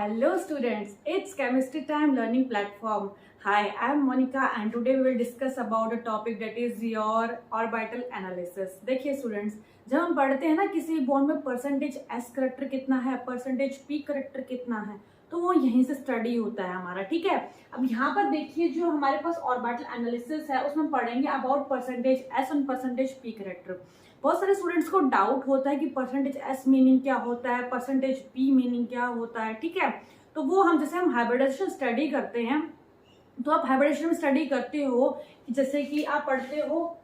Hello students, it's chemistry time learning platform. Hi, I am Monica and today we will discuss about a topic that is your orbital analysis. देखिए students, जब हम पढ़ते हैं ना किसी bond में percentage S character कितना है, परसेंटेज पी करेक्टर कितना है, तो वो यहीं से स्टडी होता है हमारा, ठीक है। अब यहाँ पर देखिए जो हमारे पास ऑर्बिटल एनालिसिस है उसमें पढ़ेंगे अबाउट परसेंटेज एस और परसेंटेज पी करेक्टर। बहुत सारे स्टूडेंट्स को डाउट होता है कि परसेंटेज एस मीनिंग क्या होता है, परसेंटेज पी मीनिंग क्या होता है, ठीक है। तो वो हम जैसे हम हाइब्रिडाइजेशन स्टडी करते हैं तो आप हाइब्रिडाइजेशन में स्टडी करते हो कि जैसे कि आप पढ़ते हो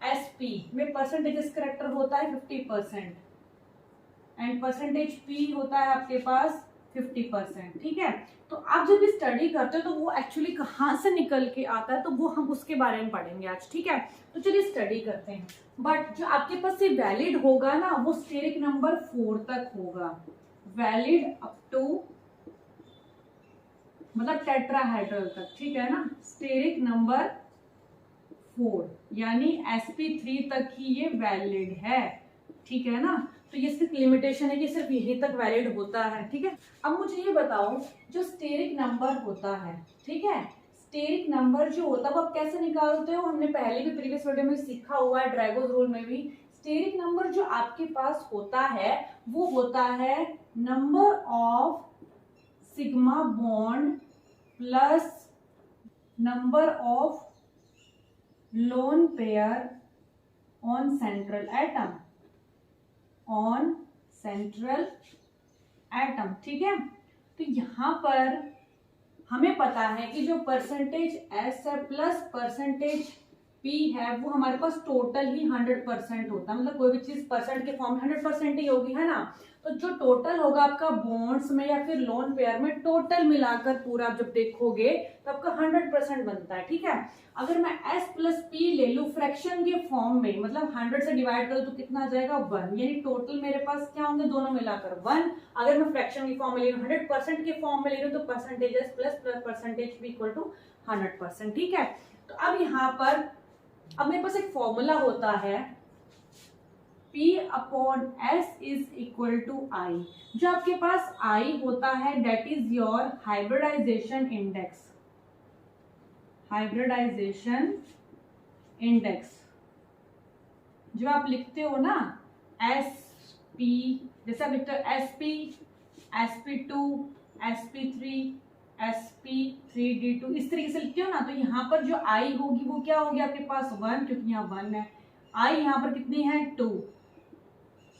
एस पी में परसेंटेज करेक्टर होता है 50% एंड परसेंटेज पी होता है आपके पास 50%, ठीक है। तो आप जब भी स्टडी करते हो तो वो एक्चुअली कहाँ से निकल के आता है तो वो हम उसके बारे में पढ़ेंगे आज, ठीक है। तो चलिए स्टडी करते हैं। बट जो आपके पास ये वैलिड होगा ना वो स्टेरिक नंबर 4 तक होगा, वैलिड अप टू मतलब टेट्राहेड्रल तक, ठीक है ना। स्टेरिक नंबर 4 यानी sp3 तक ही ये वैलिड है, ठीक है ना। तो ये सिर्फ लिमिटेशन है कि सिर्फ यहीं तक वैलिड होता है, ठीक है। अब मुझे ये बताओ जो स्टेरिक नंबर होता है, ठीक है, स्टेरिक नंबर जो होता है वो आप कैसे निकालते हो, हमने पहले भी प्रीवियस वीडियो में सीखा हुआ है, ड्रैगोस रूल में भी। स्टेरिक नंबर जो आपके पास होता है वो होता है number of sigma bond plus number of lone pair on central atom, on central atom, ठीक है। तो यहां पर हमें पता है कि जो परसेंटेज एस है प्लस परसेंटेज पी है वो हमारे पास टोटल ही 100% होता है, मतलब कोई भी चीज परसेंट के फॉर्म में 100% ही होगी, है ना। तो जो टोटल होगा आपका बॉन्ड्स में या फिर लोन पेयर में टोटल मिलाकर पूरा जब देखोगे तो आपका 100% बनता है, ठीक है। अगर मैं s प्लस पी ले लू फ्रैक्शन के फॉर्म में, मतलब 100 से डिवाइड करूँ तो कितना आ जाएगा 1, यानी टोटल मेरे पास क्या होंगे दोनों मिलाकर 1। अगर मैं फ्रैक्शन के फॉर्म में ले रही हूँ 100% के फॉर्म में ले रही हूँ तो percentage S plus percentage P equal to 100%, ठीक है। तो अब यहाँ पर अब मेरे पास एक फॉर्मूला होता है P upon S is equal to I। जो आपके पास I होता है that is your hybridization index, hybridization index जो आप लिखते हो ना SP, जैसे आप लिखते हो SP, SP2, SP3, SP3D2 इस तरीके से लिखते हो ना। तो यहाँ पर जो I होगी वो क्या होगी आपके पास 1, क्योंकि यहाँ 1 है। I यहाँ पर कितनी है 2,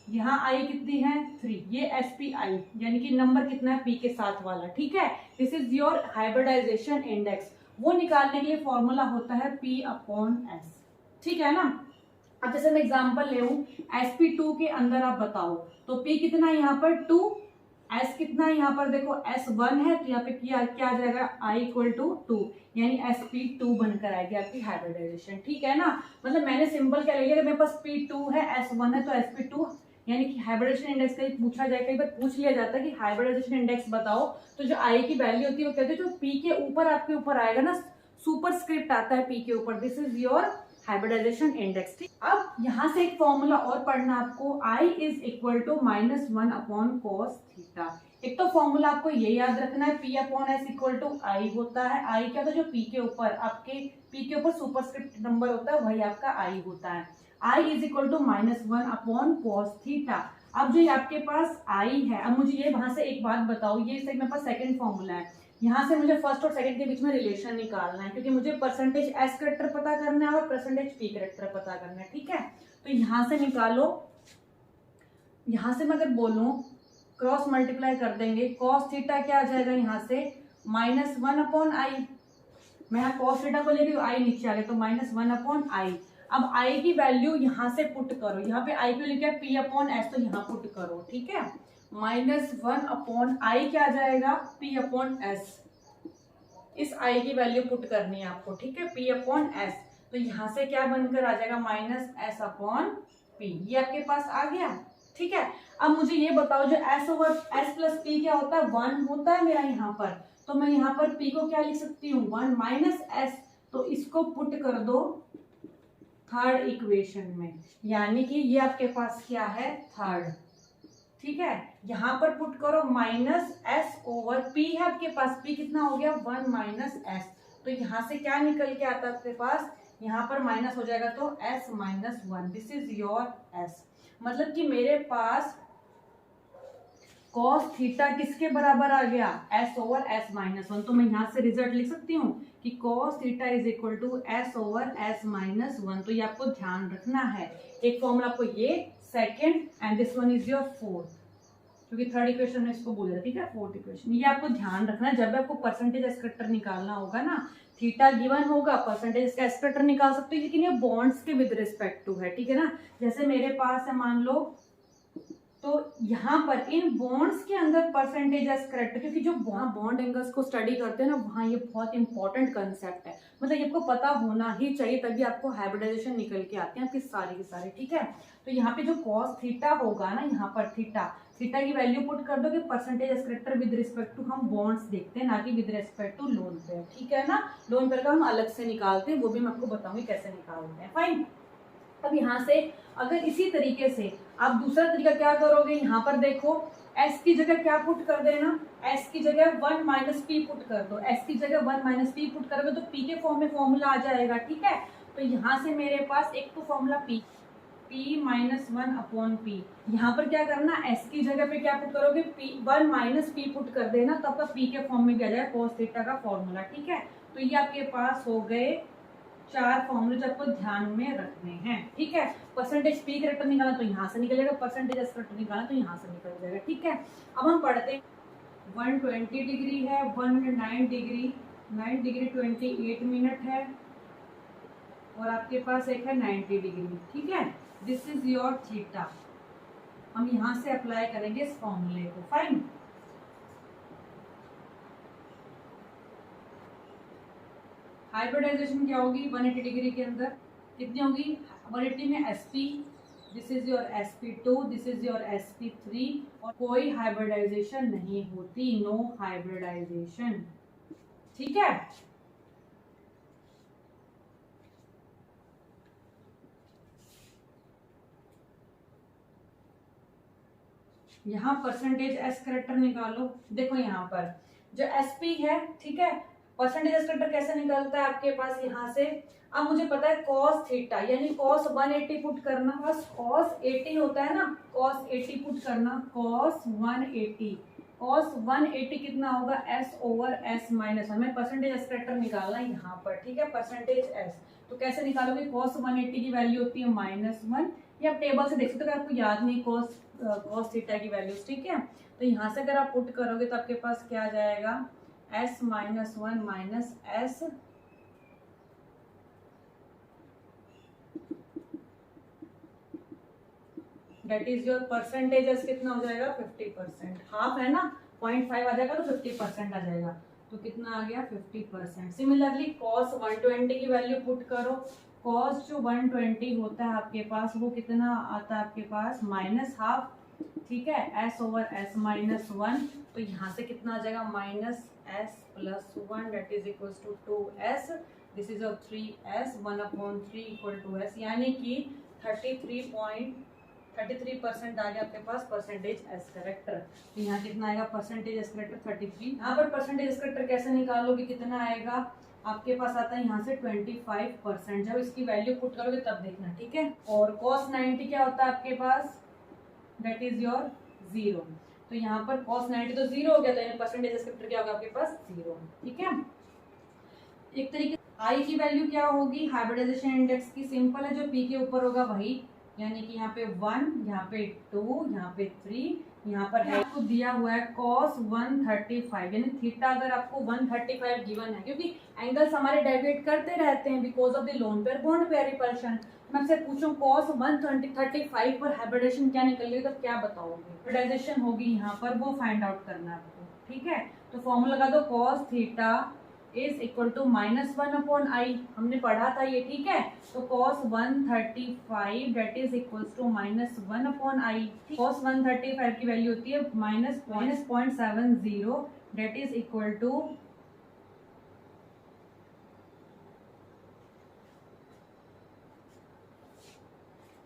यहाँ I कितनी है 3, ये SPI यानी कि नंबर कितना है P के साथ वाला, ठीक है। This is your hybridization index. वो निकालने के लिए फॉर्मूला होता है P अपॉन S, ठीक है ना। अब जैसे मैं एग्जांपल ले SP2 के अंदर आप बताओ तो P कितना है यहाँ पर 2, S कितना है यहाँ पर देखो S1 है तो यहाँ पे क्या आ जाएगा I इक्वल टू 2, यानी SP2 बनकर आएगी आपकी हाइब्रिडाइजेशन, ठीक है ना। मतलब मैंने सिंपल क्या ले लिया, मेरे पास P2 है S1 है तो SP2 यानी कि हाइब्रिडाइजेशन इंडेक्स का पूछा जाए, कई बार पूछ लिया जाता है कि हाइब्रिडाइजेशन इंडेक्स बताओ, तो जो I की वैल्यू होती है वो कहते हैं जो P के ऊपर आपके ऊपर आएगा ना, सुपरस्क्रिप्ट आता है P के ऊपर, this is your hybridization index, ठीक। अब यहाँ से एक फॉर्मूला और पढ़ना आपको, I is equal to -1 upon cos theta. एक तो फॉर्मूला आपको ये याद रखना है P upon S equal to I होता है। I क्या था जो P के ऊपर आपके P के ऊपर सुपरस्क्रिप्ट नंबर होता है वही आपका I होता है। I is equal to -1 upon cos theta. अब जो ये आपके पास I है, अब मुझे ये वहां से एक बात बताओ, ये मेरे पास सेकंड फॉर्मूला है, यहाँ से मुझे फर्स्ट और सेकंड के बीच में रिलेशन निकालना है क्योंकि मुझे परसेंटेज एस करेक्टर पता करना है और परसेंटेज पी करेक्टर पता करना है, ठीक है। तो यहाँ से निकालो, यहाँ से मैं अगर बोलूं क्रॉस मल्टीप्लाई कर देंगे, कॉस थीटा क्या आ जाएगा यहाँ से -1 अपॉन आई। मैं यहाँ कॉस थीटा को ले रही हूँ, आई नीचे आ गया तो -1 अपॉन आई। अब आई की वैल्यू यहाँ से पुट करो, यहाँ पे आई क्यों लिखा है P अपॉन S तो यहाँ पुट करो, ठीक है। -1 अपॉन आई क्या आ जाएगा P अपॉन S, इस I की वैल्यू पुट करनी है आपको, ठीक है, P अपॉन S। तो यहाँ से क्या बनकर आ जाएगा -S अपॉन P, ये आपके पास आ गया, ठीक है। अब मुझे ये बताओ जो S over S plus P क्या होता है 1 होता है मेरा यहाँ पर, तो मैं यहाँ पर P को क्या लिख सकती हूँ 1 माइनस S, तो इसको पुट कर दो थर्ड इक्वेशन में, यानी कि ये आपके पास क्या है थर्ड, ठीक है, यहाँ पर पुट करो माइनस एस ओवर पी है आपके पास, पी कितना हो गया 1 माइनस एस, तो यहाँ से क्या निकल के आता है आपके पास, यहाँ पर माइनस हो जाएगा तो s minus 1, this is your s। मतलब कि मेरे पास cos थीटा किसके बराबर आ गया, s ओवर s माइनस 1। तो मैं यहाँ से रिजल्ट लिख सकती हूँ कि cos theta is equal to s over s minus 1। तो ये आपको ध्यान रखना है, एक फॉर्मूला आपको ये second and this one is your fourth, क्योंकि थर्ड इक्वेशन में इसको बोल रहा, ठीक है, फोर्थ इक्वेशन। ये आपको ध्यान रखना है, जब आपको परसेंटेज एस्पेक्टर निकालना होगा ना, थीटा गिवन होगा, परसेंटेज का एस्पेक्टर निकाल सकते हो, लेकिन ये बॉन्ड्स के विद रिस्पेक्ट टू है, ठीक है ना। जैसे मेरे पास है मान लो, तो यहाँ पर इन बॉन्ड्स के अंदर परसेंटेज एज करेक्ट, क्योंकि जो बॉन्ड एंगल्स को स्टडी करते हैं ना, वहाँ ये बहुत इंपॉर्टेंट कंसेप्ट है, मतलब ये आपको पता होना ही चाहिए, तभी आपको हाइब्रिडाइजेशन निकल के आते हैं आपके सारे के सारे, ठीक है। तो यहाँ पे जो कॉस थीटा होगा ना, यहाँ पर थीटा की वैल्यू पुट कर दो कि percentage as character with respect to हम बॉन्ड्स देखते हैं, ना कि with respect to lone pair, ठीक है ना। लोन पेयर का हम अलग से निकालते हैं, वो भी मैं आपको बताऊंगी कैसे निकालते हैं, फाइन। अब यहाँ से अगर इसी तरीके से आप दूसरा तरीका क्या करोगे, यहाँ पर देखो s की जगह क्या पुट कर देना, s की जगह 1 माइनस पी पुट कर दो, s की जगह 1 माइनस पी पुट करोगे तो p के फॉर्म में फॉर्मूला आ जाएगा, ठीक है। तो यहाँ से मेरे पास एक तो formula p minus 1 upon P, यहाँ पर क्या करना, s की जगह पे क्या पुट करोगे, p 1 माइनस पी पुट कर देना, तब तक p के फॉर्म में भी आ जाएगा cos थीटा का फॉर्मूला, ठीक है। तो ये आपके पास हो गए 4 फॉर्मूले जो आपको ध्यान में रखने हैं, ठीक है। परसेंटेज पी करेक्टर निकाला तो यहाँ से निकलेगा, परसेंटेज एस करेक्टर निकाला तो यहाँ से निकल जाएगा, ठीक है। अब हम पढ़ते हैं 120 डिग्री है, 109 डिग्री, 9 डिग्री 28 मिनट है, और आपके पास एक है 90 डिग्री, ठीक है। दिस इज योर थीटा, हम यहाँ से अप्लाई करेंगे इस फॉर्मूले को, फाइन। हाइब्रिडाइजेशन क्या होगी 180 डिग्री के अंदर, कितनी होगी 180 में sp, this is your sp2, this is your sp3, और कोई हाइब्रिडाइजेशन नहीं होती, नो हाइब्रिडाइजेशन, ठीक है। यहाँ परसेंटेज एस करेक्टर निकालो, देखो यहाँ पर जो sp है, ठीक है, परसेंटेज एस करेक्टर कैसे निकलता है आपके पास यहाँ से। अब मुझे पता है cos थीटा यानी cos 180 पुट करना, बस cos 80 होता है ना, cos 80 पुट करना, cos 180 कितना होगा s ओवर s माइनस 1, मैं परसेंटेज एस करेक्टर निकालना है यहाँ पर, ठीक है, परसेंटेज s। तो कैसे निकालोगे, cos 180 की वैल्यू होती है -1, ये आप टेबल से देख सकते हो, अगर आपको याद नहीं cos थीटा की वैल्यूज, ठीक है। तो यहाँ से अगर आप पुट करोगे तो आपके पास क्या आ जाएगा, s minus 1 minus s, that is your percentage s, कितना हो जाएगा 50%, हाफ है ना, 0.5 आ जाएगा तो 50% आ जाएगा, तो कितना आ गया 50%। सिमिलरली cos 120 की वैल्यू पुट करो, cos जो 120 होता है आपके पास वो कितना आता है आपके पास माइनस हाफ, ठीक है, s ओवर s माइनस 1, तो यहाँ से कितना आ जाएगा minus s plus 1, that is equal to 2s, this is of 3s, 1/3 equal to s, यानी कि 33% आ गया आपके पास परसेंटेज एस करेक्टर। तो यहाँ कितना आएगा परसेंटेज एस करेक्टर 33। यहाँ पर परसेंटेज एस करेक्टर कैसे निकालोगे, कितना आएगा आपके पास आता है यहाँ से 25%, जब इसकी वैल्यू पुट करोगे तब देखना, ठीक है। और cos 90 क्या होता है आपके पास, दैट इज योर 0, तो यहाँ पर cos 90 तो 0 हो गया, तो परसेंटेज एस करेक्टर क्या होगा आपके पास 0, ठीक है। एक तरीके आई की वैल्यू क्या होगी, हाइब्रिडाइजेशन इंडेक्स की सिंपल है, जो पी के ऊपर होगा वही, यानी कि यहाँ पे 1, यहाँ पे 2, यहाँ पे 3, यहाँ पर है आपको दिया हुआ है cos 135, यानी थीटा अगर आपको 135 गिवन है, क्योंकि एंगल्स हमारे डेविएट करते रहते हैं because of the lone pair bond pair repulsion. मैं आपसे पूछूं cos 135 पर हाइब्रिडाइजेशन क्या निकलेगी, तो क्या बताओगे, हाइब्रिडाइजेशन होगी यहाँ पर, वो फाइंड आउट करना है आपको, ठीक है। तो फॉर्मूला लगा दो, cos theta is equal to -1/i, हमने पढ़ा था ये, ठीक है। तो cos 135 that is equal to -1/i, cos 135 की वैल्यू होती है -0.70, डेट इज इक्वल टू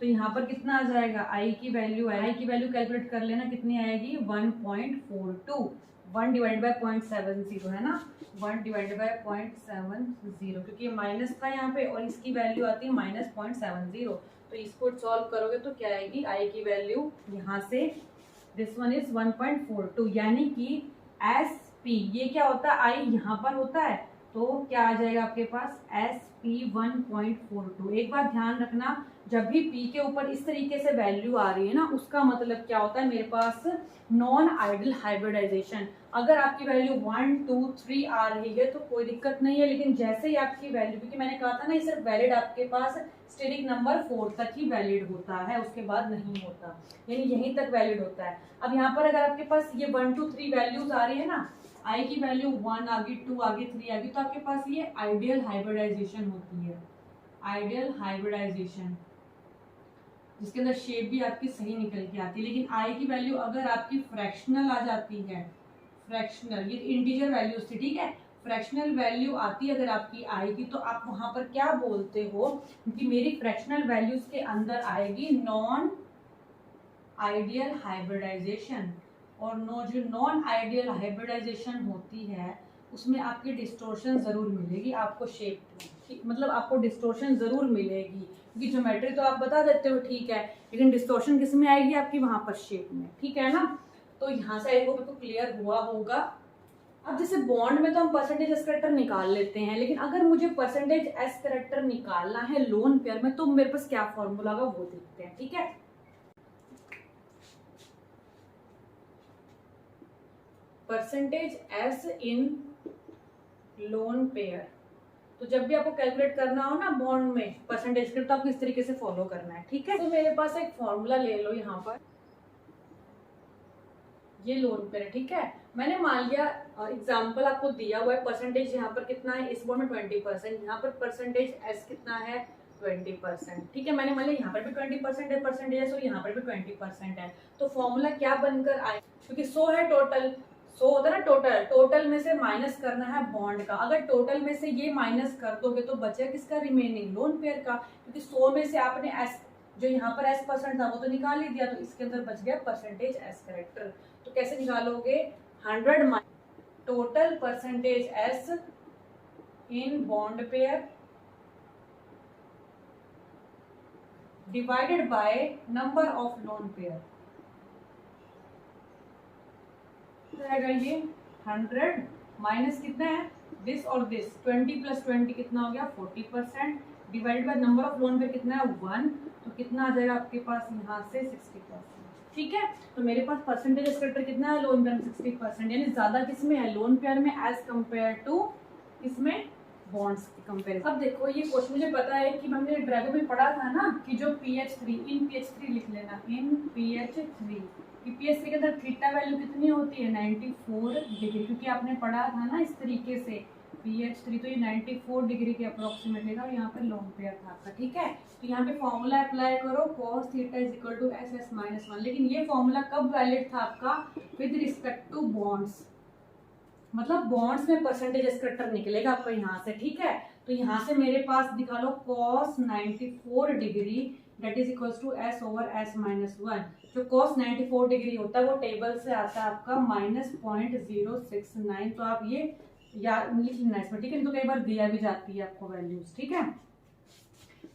तो यहाँ पर कितना आ जाएगा, आई की वैल्यू कैलकुलेट कर लेना, कितनी आएगी 1.42, 1 डिवाइड बाय 0.70 है ना, 1 डिवाइड बाय 0.70, क्योंकि ये माइनस था यहाँ पे और इसकी वैल्यू आती है -0.70। तो इसको सॉल्व करोगे तो क्या आएगी, आई की वैल्यू यहाँ से दिस वन इज 1.42, यानी कि एस पी, ये क्या होता है, आई यहाँ पर होता है, तो क्या आ जाएगा आपके पास एस पी 1.42। एक बात ध्यान रखना, जब भी पी के ऊपर इस तरीके से वैल्यू आ रही है ना, उसका मतलब क्या होता है, मेरे पास नॉन आइडियल हाइब्रिडाइजेशन। अगर आपकी वैल्यू 1 2 3 आ रही है तो कोई दिक्कत नहीं है, लेकिन जैसे ही आपकी वैल्यू, क्योंकि मैंने कहा था ना ये सिर्फ वैलिड आपके पास स्टेरिक नंबर 4 तक ही वैलिड होता है, उसके बाद नहीं होता, यानी यहीं तक वैलिड होता है। अब यहाँ पर अगर आपके पास ये 1 2 3 वैल्यूज आ रही है ना, आई की वैल्यू 1 आ गई, 2 आ गई, 3 आ गई, तो आपके पास ये आइडियल हाइब्रिडाइजेशन होती है, आइडियल हाइब्रिडाइजेशन, जिसके अंदर शेप भी आपकी सही निकल के आती है। लेकिन आई की वैल्यू अगर आपकी फ्रैक्शनल आ जाती है, फ्रैक्शनल, ये इंटीजर वैल्यूज थी, ठीक है, फ्रैक्शनल वैल्यू आती है अगर आपकी आई की, तो आप वहां पर क्या बोलते हो कि मेरी फ्रैक्शनल वैल्यूज के अंदर आएगी नॉन आइडियल हाइब्रिडाइजेशन, और जो नॉन आइडियल हाइब्रिडाइजेशन होती है उसमें आपकी डिस्टोर्शन जरूर मिलेगी आपको, शेप मतलब आपको डिस्टोर्शन जरूर मिलेगी, क्योंकि ज्योमेट्री तो आप बता देते हो ठीक है, लेकिन डिस्टोर्शन किस में आएगी आपकी, वहां पर शेप में, ठीक है ना। तो यहाँ से आई होप तो क्लियर हुआ होगा। अब जैसे बॉन्ड में तो हम परसेंटेज एस कैरेक्टर निकाल लेते हैं, लेकिन अगर मुझे परसेंटेज एस कैरेक्टर निकालना है लोन पेयर में, तो मेरे पास क्या फॉर्मूला होगा वो देखते हैं, ठीक है। परसेंटेज एस इन लोन पेयर, तो जब भी आपको कैलकुलेट करना हो ना बॉन्ड में परसेंटेज के, तो आपको इस तरीके से फॉलो करना है, ठीक है। तो मेरे पास एक फॉर्मूला ले लो, यहाँ पर ये लोन पेयर है, ठीक है। मैंने मान लिया एग्जांपल आपको दिया हुआ है, परसेंटेज यहाँ पर कितना है, इस बॉन्ड में 20%, यहाँ पर परसेंटेज एस कितना है 20%, ठीक है। मैंने मान लिया यहाँ पर भी 20% है परसेंटेज, और यहाँ पर भी 20% है, तो फॉर्मूला क्या बनकर आए, क्योंकि 100 है टोटल, 100 होता है ना टोटल में से माइनस करना है बॉन्ड का। अगर टोटल में से ये माइनस कर दोगे तो बचेगा किसका, रिमेनिंग लोन पेयर का, क्योंकि 100 में से आपने एस, जो यहाँ पर एस परसेंट था वो तो निकाल ही दिया, तो इसके अंदर बच गया परसेंटेज एस कैरेक्टर। तो कैसे निकालोगे, 100 total percentage S in bond pair divided by number of lone pair, रहेगा ये 100 माइनस कितना है दिस और दिस, 20 प्लस 20 कितना हो गया 40%, divide by number of lone pair कितना है 1, तो कितना आ जाएगा आपके पास यहाँ से 60%, ठीक है। तो मेरे पास परसेंटेज कैरेक्टर कितना है लोन पेयर में 60%, यानी ज्यादा किसमें है लोन पेयर में एज कंपेयर टू इसमें बॉन्ड्स की कंपेरिजन। अब देखो ये क्वेश्चन मुझे पता है कि हमने ड्रैगो में पढ़ा था ना कि जो PH3 इन PH3 लिख लेना, इन PH3 कि PH3 के अंदर थीटा वैल्यू कितनी होती है 94 डिग्री, क्योंकि आपने पढ़ा था ना इस तरीके से PH3, तो ये 94 डिग्री के अप्रोक्सीमेटली था, और यहाँ पे लोन पेयर था आपका, ठीक है। तो यहाँ पे फॉर्मूला अप्लाई करो cos theta is equal to s s minus 1, लेकिन ये फॉर्मूला कब वैलिड था आपका, विद रिस्पेक्ट टू बॉन्ड्स, मतलब बॉन्ड्स में परसेंटेज एस कैरेक्टर निकलेगा आपका यहाँ से, ठीक है। तो यहाँ से मेरे पास दिखा लो cos 94 degree that is equal to s over s minus 1। जो cos 94 डिग्री होता है वो टेबल से आता है आपका -0.069, तो आप ये या लिख लेना इसमें, ठीक है, तो कई बार दिया भी जाती है आपको वैल्यूज, ठीक है,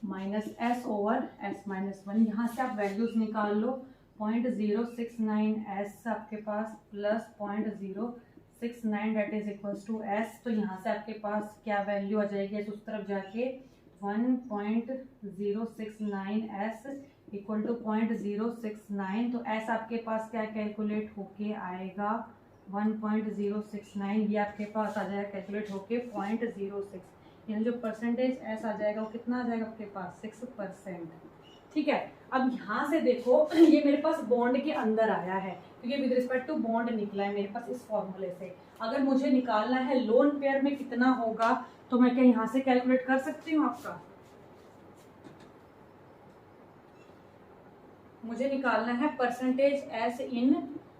-s ओवर s माइनस 1, यहाँ से आप वैल्यूज निकाल लो, 0.069s आपके पास plus 0.069 that is equal to s, तो यहाँ से आपके पास क्या वैल्यू आ जाएगी, उस तरफ जाके 1.069s इक्वल टू 0.069, तो s आपके पास क्या कैलकुलेट होके आएगा 1.069, ये आपके पास आ जाएगा कैलकुलेट होके 0.06, यानी जो परसेंटेज s आ जाएगा वो कितना आ जाएगा आपके पास 6%, ठीक है। अब यहाँ से देखो ये मेरे पास बॉन्ड के अंदर आया है, क्योंकि विद रिस्पेक्ट टू बॉन्ड निकला है मेरे पास इस फॉर्मूले से। अगर मुझे निकालना है लोन पेयर में कितना होगा, तो मैं क्या यहाँ से कैलकुलेट कर सकती हूँ आपका, मुझे निकालना है परसेंटेज एस इन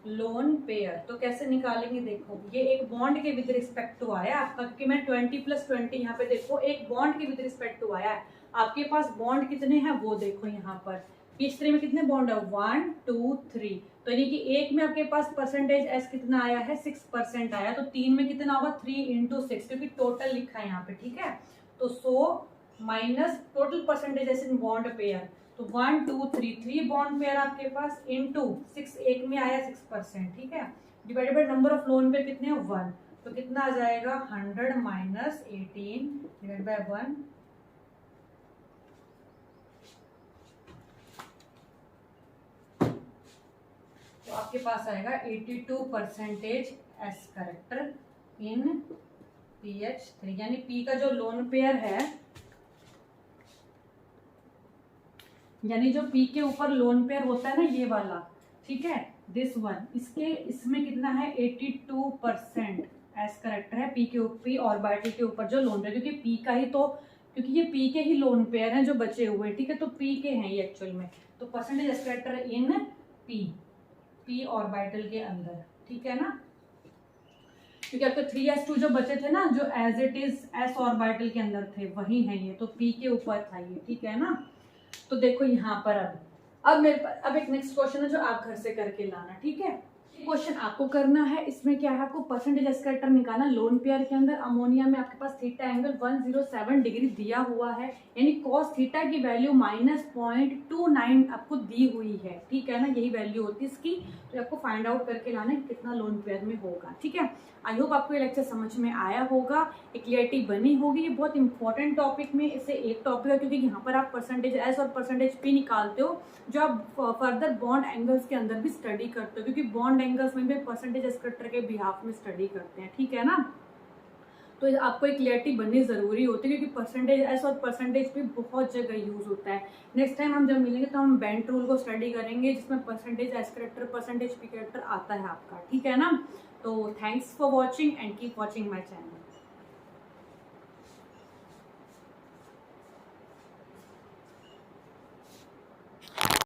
लोन पेयर, तो कैसे निकालेंगे, देखो ये एक बॉन्ड के विद रिस्पेक्ट टू आया आपका, क्योंकि मैं 20 प्लस 20 यहाँ पे देखो एक बॉन्ड के विद रिस्पेक्ट टू आया है, आपके पास बॉन्ड कितने हैं वो देखो यहाँ पर, तीसरे में कितने बॉन्ड है 1 2 3, तो यानी कि एक में आपके पास परसेंटेज एस कितना आया है 6% आया, तो 3 में कितना होगा 3 × 6, क्योंकि टोटल लिखा है यहाँ पे, ठीक है। तो 100 minus total percentage S in bond pair, तो 1 2 3 3 बॉन्ड पेयर आपके पास इंटू 6, एक में आया 6%, ठीक है, divided by number of lone pair कितने 1, तो कितना आ जाएगा 100 माइनस 18 डिवाइड बाय 1, तो आपके पास आएगा 82% एस करेक्टर इन PH3, यानी P का जो लोन पेयर है, यानी जो P के ऊपर लोन पेयर होता है ना ये वाला, ठीक है, दिस वन, इसमें कितना है 82% एस करेक्टर है P के ऊपर, P ऑर्बिटल के ऊपर जो लोन पेयर, क्योंकि P का ही तो, क्योंकि ये P के ही लोन पेयर हैं जो बचे हुए, ठीक है, तो P के हैं ये एक्चुअल में, तो percentage S character in P orbital के अंदर, ठीक है ना, क्योंकि आपके 3s2 जो बचे थे ना, जो as it is s orbital के अंदर थे वही है ये, तो P के ऊपर था ये, ठीक है ना। तो देखो यहाँ पर अब मेरे पास अब एक नेक्स्ट क्वेश्चन है जो आप घर से करके लाना, ठीक है। क्वेश्चन आपको करना है, इसमें क्या है, आपको परसेंटेज एस करेक्टर निकालना, लोन पेयर के अंदर अमोनिया में आपके पास थीटा एंगल 107 डिग्री दिया हुआ है, यानी कॉस थीटा की वैल्यू -0.29 आपको दी हुई है, ठीक है ना, यही वैल्यू होती है इसकी, तो आपको फाइंड आउट करके लाना है कितना लोन पेयर में होगा, ठीक है। आई होप आपको ये लेक्चर समझ में आया होगा, एक क्लियरिटी बनी होगी, ये बहुत इंपॉर्टेंट टॉपिक में इससे एक टॉपिक है, क्योंकि यहाँ पर आप परसेंटेज एस और परसेंटेज पी निकालते हो, जो आप फर्दर बॉन्ड एंगल्स के अंदर भी स्टडी करते हो, क्योंकि बॉन्ड एंगल्स में भी परसेंटेज एस करेक्टर के बिहाफ में स्टडी करते हैं, ठीक है ना। तो आपको एक क्लियरिटी बननी जरूरी होती है, क्योंकि परसेंटेज एस और परसेंटेज भी बहुत जगह यूज होता है। नेक्स्ट टाइम हम जब मिलेंगे तो हम बेंट रूल को स्टडी करेंगे, जिसमें percentage S character percentage P character आता है आपका, ठीक है ना। तो thanks for watching and keep watching my channel.